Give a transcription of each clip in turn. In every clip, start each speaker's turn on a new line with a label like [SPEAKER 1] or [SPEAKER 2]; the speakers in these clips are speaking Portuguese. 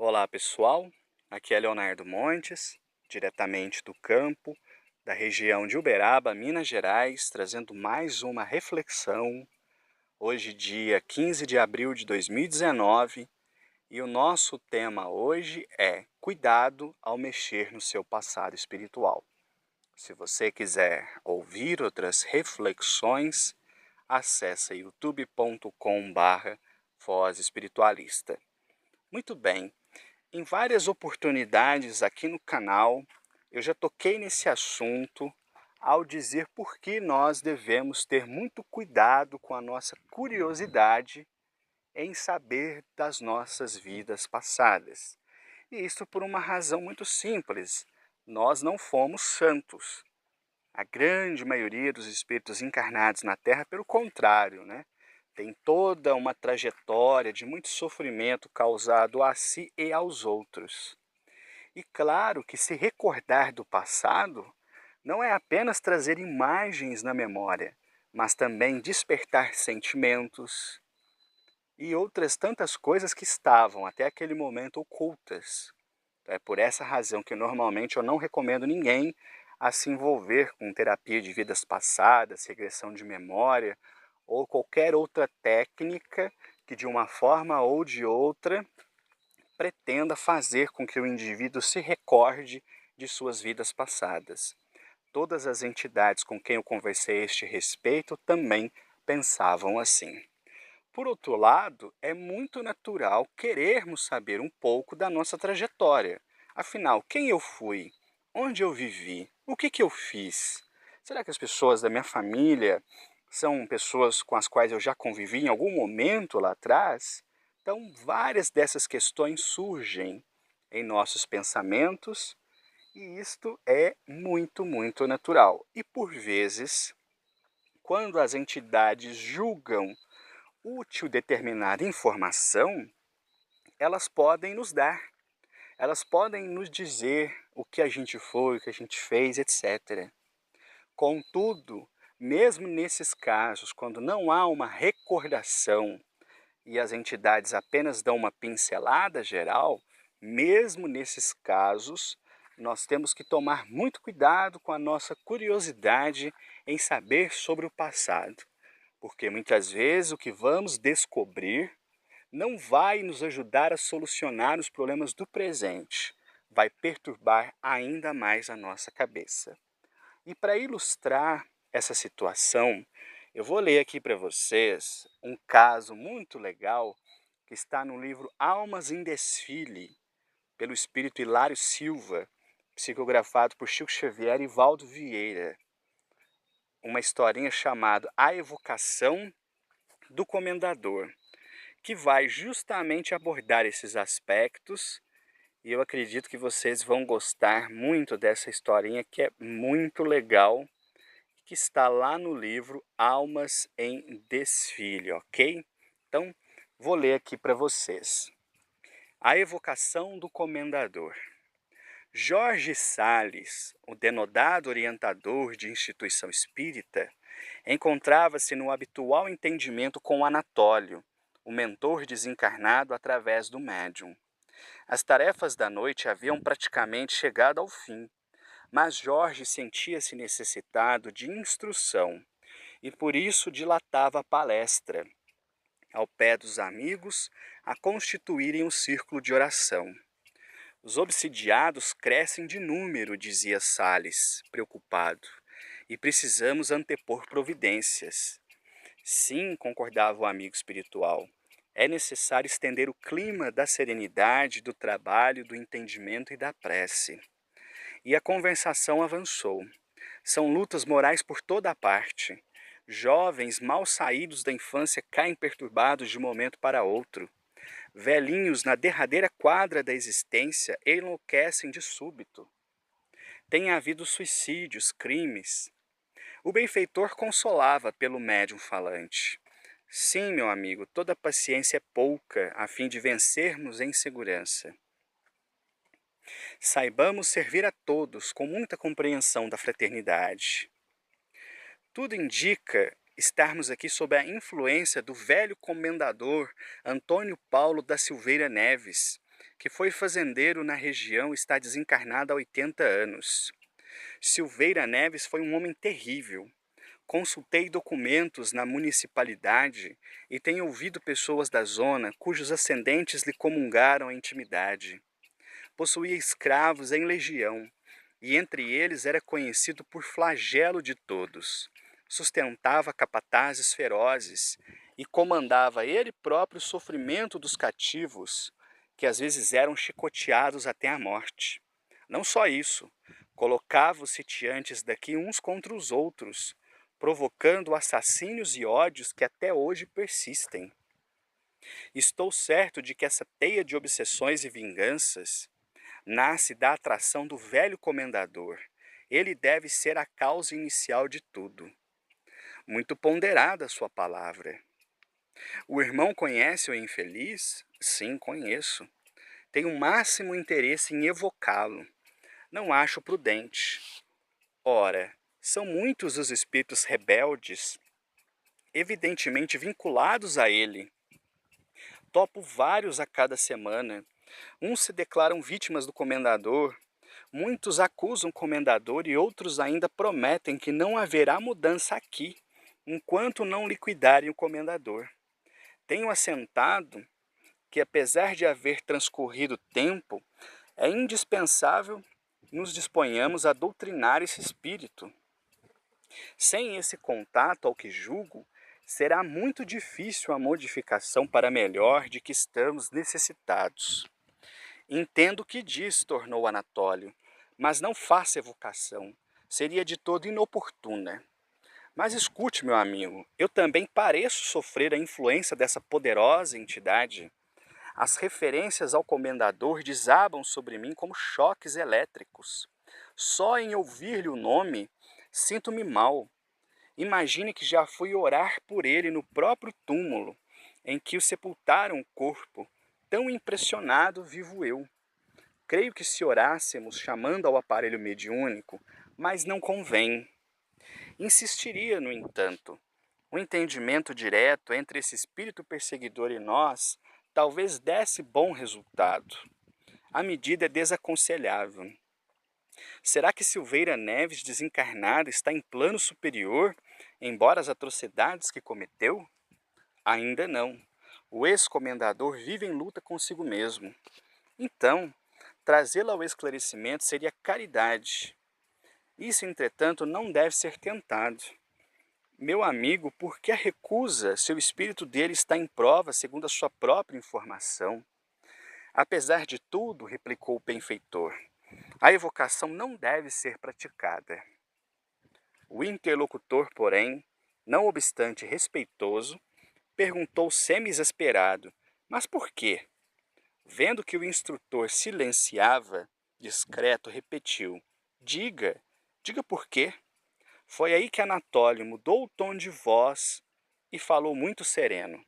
[SPEAKER 1] Olá pessoal, aqui é Leonardo Montes, diretamente do campo, da região de Uberaba, Minas Gerais, trazendo mais uma reflexão. Hoje, dia 15 de abril de 2019, e o nosso tema hoje é Cuidado ao mexer no seu passado espiritual. Se você quiser ouvir outras reflexões, acesse youtube.com/Foz Espiritualista. Muito bem. Em várias oportunidades aqui no canal, eu já toquei nesse assunto ao dizer por que nós devemos ter muito cuidado com a nossa curiosidade em saber das nossas vidas passadas. E isso por uma razão muito simples: nós não fomos santos. A grande maioria dos espíritos encarnados na Terra, pelo contrário, né? Tem toda uma trajetória de muito sofrimento causado a si e aos outros. E claro que se recordar do passado não é apenas trazer imagens na memória, mas também despertar sentimentos e outras tantas coisas que estavam até aquele momento ocultas. É por essa razão que normalmente eu não recomendo ninguém a se envolver com terapia de vidas passadas, regressão de memória ou qualquer outra técnica que de uma forma ou de outra pretenda fazer com que o indivíduo se recorde de suas vidas passadas. Todas as entidades com quem eu conversei a este respeito também pensavam assim. Por outro lado, é muito natural querermos saber um pouco da nossa trajetória. Afinal, quem eu fui? Onde eu vivi? O que eu fiz? Será que as pessoas da minha família são pessoas com as quais eu já convivi em algum momento lá atrás? Então, várias dessas questões surgem em nossos pensamentos e isto é muito natural. E por vezes, quando as entidades julgam útil determinada informação, elas podem nos dar, elas podem nos dizer o que a gente foi, o que a gente fez, etc. Contudo, mesmo nesses casos, quando não há uma recordação e as entidades apenas dão uma pincelada geral, mesmo nesses casos, nós temos que tomar muito cuidado com a nossa curiosidade em saber sobre o passado, porque muitas vezes o que vamos descobrir não vai nos ajudar a solucionar os problemas do presente, vai perturbar ainda mais a nossa cabeça. E para ilustrar essa situação, eu vou ler aqui para vocês um caso muito legal que está no livro Almas em Desfile, pelo espírito Hilário Silva, psicografado por Chico Xavier e Valdo Vieira. Uma historinha chamada A Evocação do Comendador, que vai justamente abordar esses aspectos, e eu acredito que vocês vão gostar muito dessa historinha que é muito legal, que está lá no livro Almas em Desfile, ok? Então, vou ler aqui para vocês. A evocação do comendador. Jorge Salles, o denodado orientador de instituição espírita, encontrava-se no habitual entendimento com Anatólio, o mentor desencarnado através do médium. As tarefas da noite haviam praticamente chegado ao fim, mas Jorge sentia-se necessitado de instrução e por isso dilatava a palestra, ao pé dos amigos, a constituírem um círculo de oração. Os obsidiados crescem de número, dizia Salles, preocupado, e precisamos antepor providências. Sim, concordava o amigo espiritual, é necessário estender o clima da serenidade, do trabalho, do entendimento e da prece. E a conversação avançou. São lutas morais por toda a parte. Jovens mal saídos da infância caem perturbados de um momento para outro. Velhinhos na derradeira quadra da existência enlouquecem de súbito. Tem havido suicídios, crimes. O benfeitor consolava pelo médium falante. Sim, meu amigo, toda paciência é pouca a fim de vencermos em segurança. Saibamos servir a todos com muita compreensão da fraternidade. Tudo indica estarmos aqui sob a influência do velho comendador Antônio Paulo da Silveira Neves, que foi fazendeiro na região, está desencarnado há 80 anos. Silveira Neves foi um homem terrível. Consultei documentos na municipalidade e tenho ouvido pessoas da zona cujos ascendentes lhe comungaram a intimidade. Possuía escravos em legião, e entre eles era conhecido por flagelo de todos. Sustentava capatazes ferozes e comandava ele próprio o sofrimento dos cativos, que às vezes eram chicoteados até a morte. Não só isso, colocava os sitiantes daqui uns contra os outros, provocando assassínios e ódios que até hoje persistem. Estou certo de que essa teia de obsessões e vinganças nasce da atração do velho comendador. Ele deve ser a causa inicial de tudo. Muito ponderada a sua palavra. O irmão conhece o infeliz? Sim, conheço. Tenho o máximo interesse em evocá-lo. Não acho prudente. Ora, são muitos os espíritos rebeldes, evidentemente vinculados a ele. Topo vários a cada semana. Uns se declaram vítimas do comendador, muitos acusam o comendador e outros ainda prometem que não haverá mudança aqui, enquanto não liquidarem o comendador. Tenho assentado que, apesar de haver transcorrido tempo, é indispensável nos disponhamos a doutrinar esse espírito. Sem esse contato, ao que julgo, será muito difícil a modificação para melhor de que estamos necessitados. Entendo o que diz, tornou Anatólio, mas não faça evocação. Seria de todo inoportuna. Mas escute, meu amigo, eu também pareço sofrer a influência dessa poderosa entidade. As referências ao comendador desabam sobre mim como choques elétricos. Só em ouvir-lhe o nome, sinto-me mal. Imagine que já fui orar por ele no próprio túmulo, em que o sepultaram o corpo. Tão impressionado vivo eu. Creio que se orássemos chamando ao aparelho mediúnico, mas não convém. Insistiria, no entanto. O entendimento direto entre esse espírito perseguidor e nós talvez desse bom resultado. A medida é desaconselhável. Será que Silveira Neves, desencarnada, está em plano superior, embora as atrocidades que cometeu? Ainda não. O ex-comendador vive em luta consigo mesmo. Então, trazê-la ao esclarecimento seria caridade. Isso, entretanto, não deve ser tentado. Meu amigo, por que a recusa se o espírito dele está em prova segundo a sua própria informação? Apesar de tudo, replicou o benfeitor, a evocação não deve ser praticada. O interlocutor, porém, não obstante respeitoso, perguntou semi-exasperado, mas por quê? Vendo que o instrutor silenciava, discreto, repetiu, diga por quê? Foi aí que Anatólio mudou o tom de voz e falou muito sereno.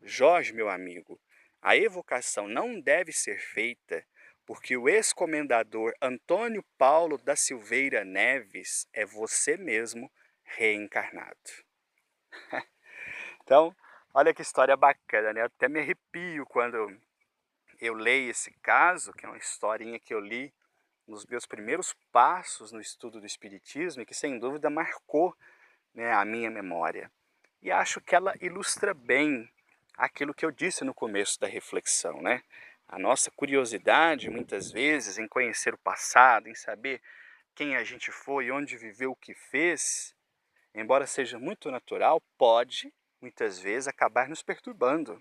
[SPEAKER 1] Jorge, meu amigo, a evocação não deve ser feita porque o ex-comendador Antônio Paulo da Silveira Neves é você mesmo reencarnado. Então, olha que história bacana, né? Eu até me arrepio quando eu leio esse caso, que é uma historinha que eu li nos meus primeiros passos no estudo do Espiritismo e que, sem dúvida, marcou, né, a minha memória. E acho que ela ilustra bem aquilo que eu disse no começo da reflexão, né? A nossa curiosidade, muitas vezes, em conhecer o passado, em saber quem a gente foi, onde viveu, o que fez, embora seja muito natural, pode, muitas vezes, acabar nos perturbando.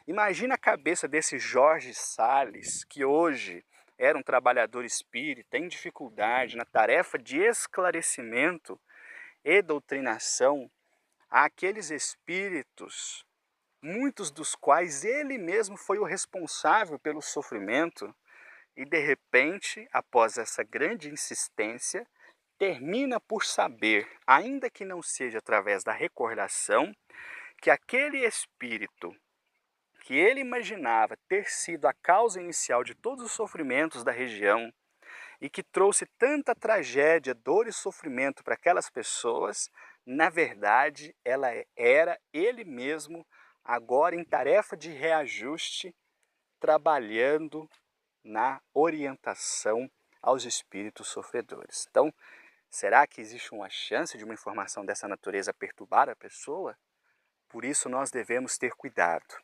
[SPEAKER 1] Imagina a cabeça desse Jorge Salles, que hoje era um trabalhador espírita em dificuldade na tarefa de esclarecimento e doutrinação àqueles espíritos, muitos dos quais ele mesmo foi o responsável pelo sofrimento, e de repente, após essa grande insistência, termina por saber, ainda que não seja através da recordação, que aquele espírito que ele imaginava ter sido a causa inicial de todos os sofrimentos da região e que trouxe tanta tragédia, dor e sofrimento para aquelas pessoas, na verdade, ela era ele mesmo, agora em tarefa de reajuste, trabalhando na orientação aos espíritos sofredores. Então, será que existe uma chance de uma informação dessa natureza perturbar a pessoa? Por isso nós devemos ter cuidado.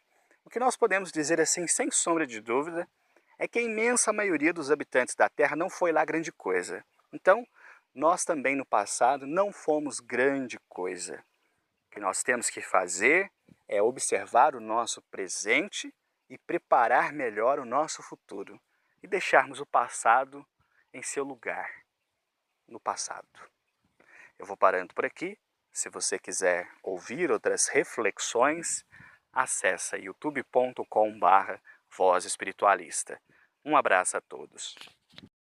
[SPEAKER 1] O que nós podemos dizer assim, sem sombra de dúvida, é que a imensa maioria dos habitantes da Terra não foi lá grande coisa. Então, nós também no passado não fomos grande coisa. O que nós temos que fazer é observar o nosso presente e preparar melhor o nosso futuro. E deixarmos o passado em seu lugar, no passado. Eu vou parando por aqui. Se você quiser ouvir outras reflexões, acessa youtube.com/Voz Espiritualista. Um abraço a todos.